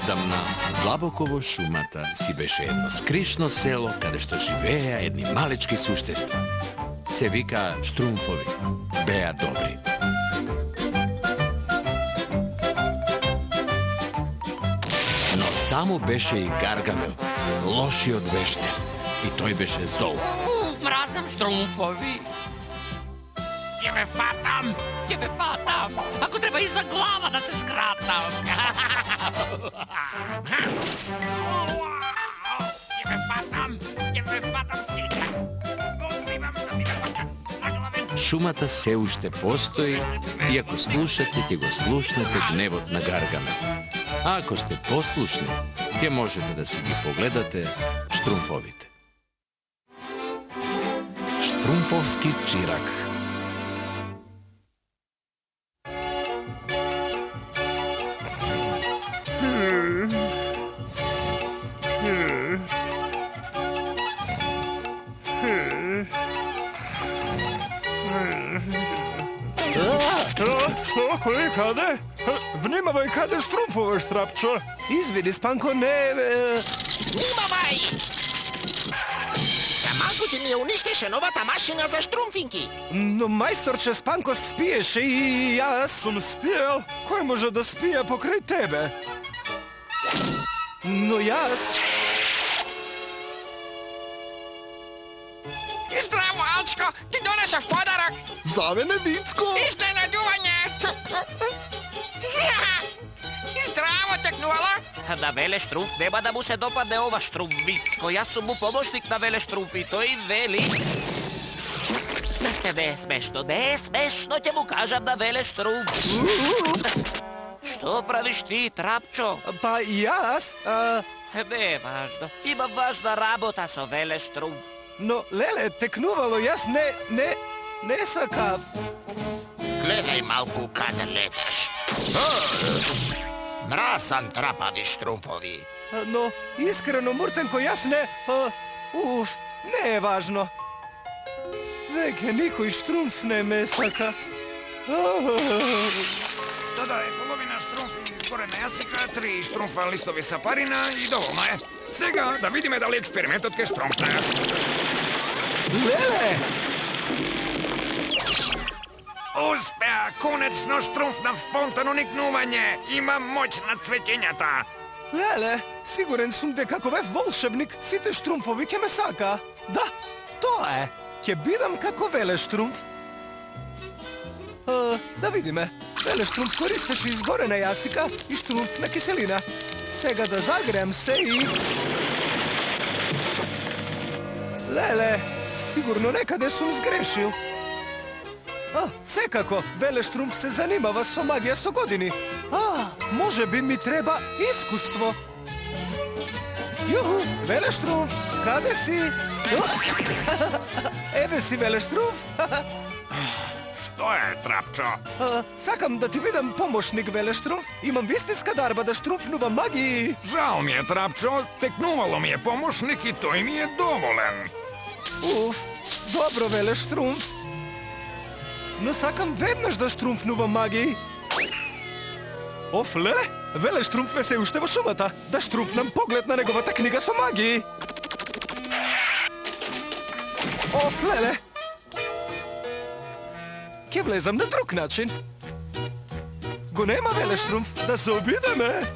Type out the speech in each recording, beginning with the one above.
Одамна, длабоково шумата си беше едно скришно село, каде што живееја едни малечки суштества. Се вика Штрумфови. Беа добри. Но таму беше и Гаргамел, лошиот вештер. И тој беше зол. Мразам Штрумфови. Ќе ме фатам! Ќе ме фатам! Ако треба и за глава да се скратам! Ќе ме фатам! Ќе ме фатам сега! Откривам да ми заглавен! Шумата се уште постои и ако слушате, ќе го слушнете гневот на Гаргамел. А ако сте послушни, ќе можете да си ги погледате Штрумфовите. Штрумфовски чирак. Што? Кој? Каде? Внимавај, каде Штрумфова, Штрапчо? Извини, Спанко, не... Внимавај! За малку ти ми ја уништеше новата машина за штрумфинки. Но мајсторче Спанко спиеше и јас сум спиел. Кој може да спие покрај тебе? Но јас... Здраво, Алчко! Ти донесав подарок! За мене, Вицко! Изненадување! Здраво, текнувала! На Веле Штруф нема да му се допадне ова Штрумвицко. Јас сум му помошник на Веле Штруф и тој вели... Не е смешно, не е смешно, ќе му кажам на Веле Штруф. Што правиш ти, Трапчо? Па јас... Не е важно. Имам важна работа со Веле Штруф. Но, леле, текнувало, јас не сакав. Гледај малку каде леташ. Мразам трапави штрумфови. Но, искрено, Муртенко, јас не... не е важно. Веќе никој Штрумф не ме сака. Да е половина штрумфи изгорена јасика, 3 штрумфа листови сапарина и доволно е. Сега да видиме дали експериментот ке штромфне. Леле! Успеа! Конечно штромфнав спонтано никнување. Имам моќ над цвеќењата. Леле, сигурен сум дека ако бев волшебник, сите Штрумфови ќе ме сака. Да, тоа е. Ќе бидам како Веле Штрумф. Да видиме. Веле Штрумф користеше изгорена јасика и Штрумфна киселина. Сега да загреем се и... Леле, сигурно некаде сум сгрешил. Секако, Веле Штрумф се занимава со магија со години. Може би ми треба искуство. Јуху, Веле Штрумф, каде си? Еве си, Веле Штрумф. Што е, Трапчо? Сакам да ти бидам помошник, Веле Штрумф. Имам вистинска дарба да штрумфнувам магии. Жал ми е, Трапчо. Текнувало ми е помошник и тој ми е доволен. Добро, Веле Штрумф. Но сакам веднаш да штрумфнувам магии. Леле, Веле Штрумф е се уште во шумата. Да штрумфнам поглед на неговата книга со магии. Леле. Ке влезам на друг начин. Го нема Веле Штрумф, да се обидеме.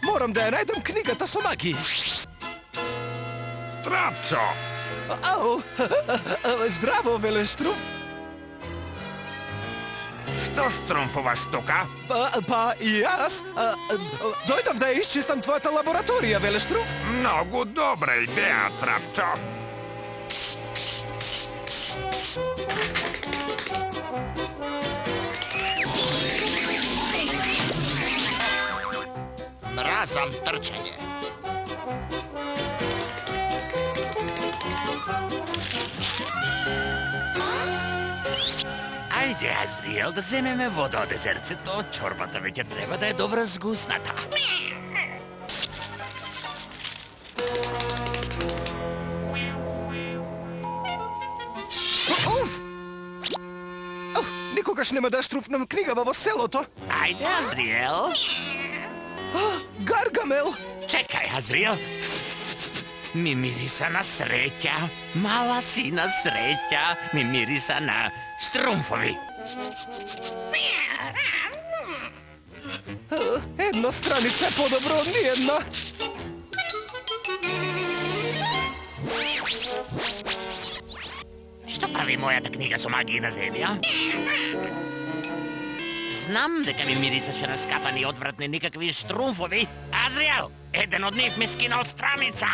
Морам да ја најдам книгата со магии. Трапчо! Здраво, Веле Штрумф. Што штромфуваш тука? Па и јас дојдов да ја исчистам твојата лабораторија, Веле Штрумф. Многу добра идеја, Трапчо. Мразам трчање. Ајде, Азриел, да земеме вода од езерцето. Чорбата веќе треба да е добро згусната. никогаш нема да штрупнам книгава во селото. Ajde, Azriel. Гаргамел! Čekaj, Azriel. Mi mirisa na sreća. Mala sina sreća. Mi mirisa na štrumfovi. Една страница е по-добро од ниедна. Što pravi mojata knjiga su magiji na zemlji, a? Znam дека mi mirisaše na skapani odvratni nikakvi štrumfovi. Azriel, jedan od njih mi skinuo stranica.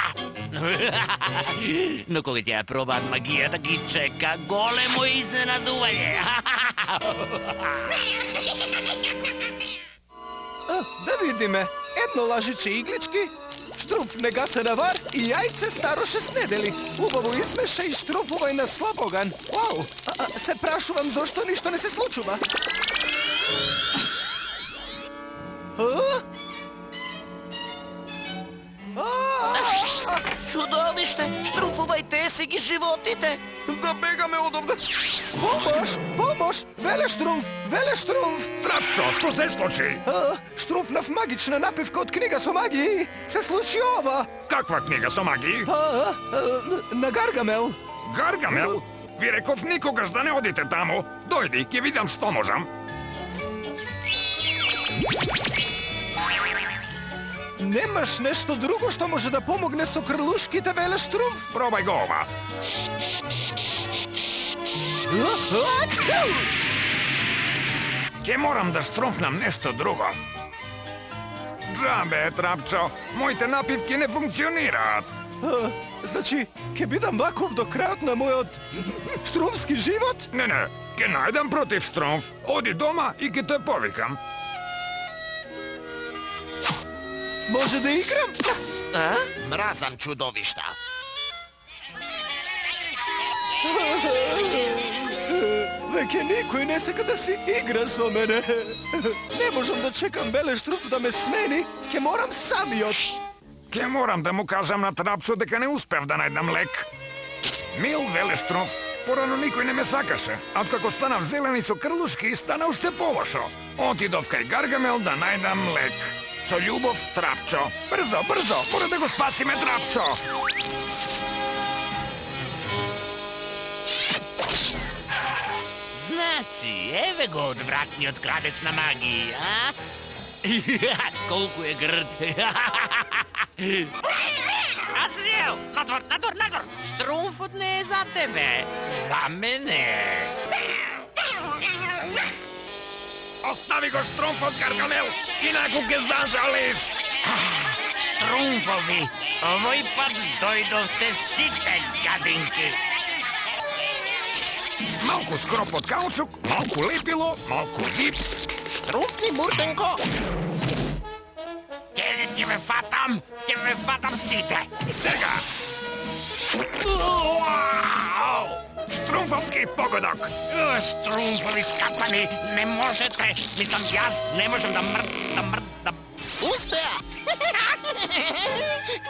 No koga će ja probat magijata ki čeka golemo iznenaduvanje. Да видиме. Едно лажиче иглички, штрумфне гасена вар и јајце старо 6 недели. Убаво измеша и штрумфувај на слабоган. Вау! Се прашувам зошто ништо не се случува. Чудовиште! Штрумфувајте си ги животите! Да бегаме од овде. Помош! Помош! Веле штрумф! Веле штрумф! Trapčo, što se sluči? Штрумфнав магична напивка од книга со магии. Се случи ова. Kakva knjiga so magiji? На Гаргамел. Gargamel? Vi rekov nikogaš da ne odite tamo. Dojdi, ki vidim što možem. Немаш нешто друго што може да помогне со крлушките, веле штрумф? Probaj go ova. Ke moram da štrumfnam nešto drugo. Džabe, Trapčo, mojte napivki ne funkcionirat. Значи, ќе бидам ваков до крајот на мојот штрумфски живот? Ne, ne, ke najdem protiv štrumf. Odi doma i ke te povikam. Може да играм? Mrazam čudovišta. Веќе никој не сака да си игра со мене. Не можам да чекам беле штрумф да ме смени. Ќе морам самиот. Ke moram da mu kažem na Trapču дека не успев да најдам лек. Мил Велештрумф, порано никој не ме сакаше, а откако станав зелени со крлушки, стана уште полошо. Отидов кај Гаргамел да најдам лек. Со љубов, Трапчо. Брзо, брзо, мора да го спасиме, Трапчо. Znači, evo go odvratniот kradec na magiji, a? Колку je grd. Azriel, nadvor, nadvor, nadvor. Štrumfut ne je za tebe, za mene. Ostavi go Štrumfot, Gargamel, inaku ke zažališ. Štrumfovi, ovoj pad dojdovte site, gadinki. Малку скроп од каучук, малку лепило, малку гипс. Štrumfni Murtenko. Тебе фатам сите. Сега. Štrumfovski pogodak. Štrumfovi skapani, ne možete. Mislim, jaz ne možem da Uspea.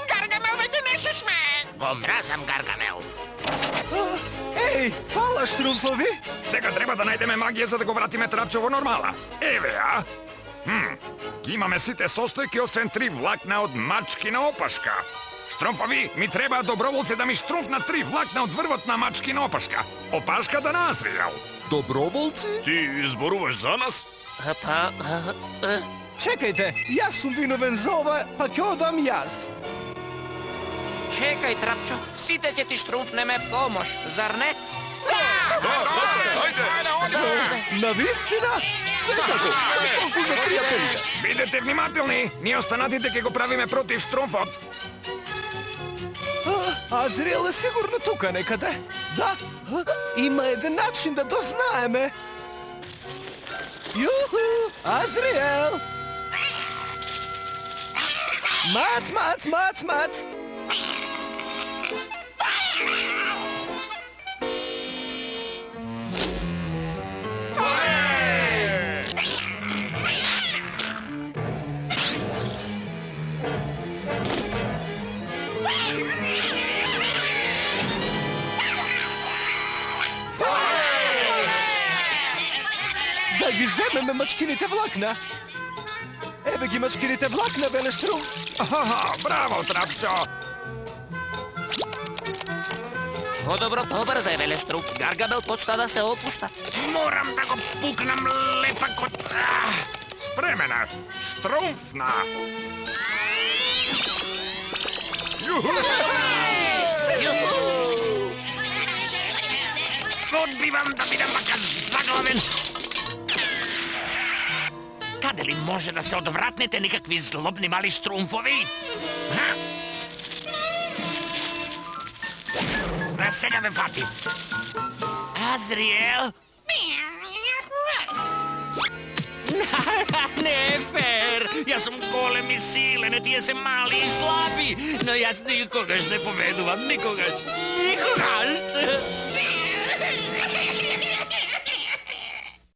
Gargamel već ne se sme. Go mrazam, Gargamel. Еј, фала штрумфови. Сега треба да најдеме магија за да го вратиме Трапчо во нормала. Еве, а? Имаме сите состојки освен 3 влакна од мачкина опашка. Штрумфови, ми треба доброволци да ми штрумфнат 3 влакна од врвот на мачкина опашка. Опашката на Азриел. Доброволци? Ти зборуваш за нас? Чекајте, јас сум виновен за ова, па ќе одам јас. Čekaj, Trapčo, site će ti štrumfneme pomoć, zar ne? Навистина? Секако, зашто служат пријателите? Бидете внимателни, ние останатите ќе го правиме против Штрумфот. Азриел е сигурно тука некаде. Да, има еден начин да дознаеме. Јуху, Азриел! Мац, мац, мац, мац! Da ги земеме мачкините влакна. Еве ги мачкините влакна, Велештрумф. Браво, Трапчо! По-добро побързай, Велештрумф. Гаргамел почна да се опуща. Moram da go puknem lepak od... Spremena, štrumfna! Juhu! Odbivam da budem makar zaglaven! Каде ли може да се odvratnete никакви злобни мали штрумфови? Сега ме фати. Азриел? Не е фер! Јас сум голем и силен, а тие се мали и слаби. Но јас никогаш не победувам, никогаш. Никогаш!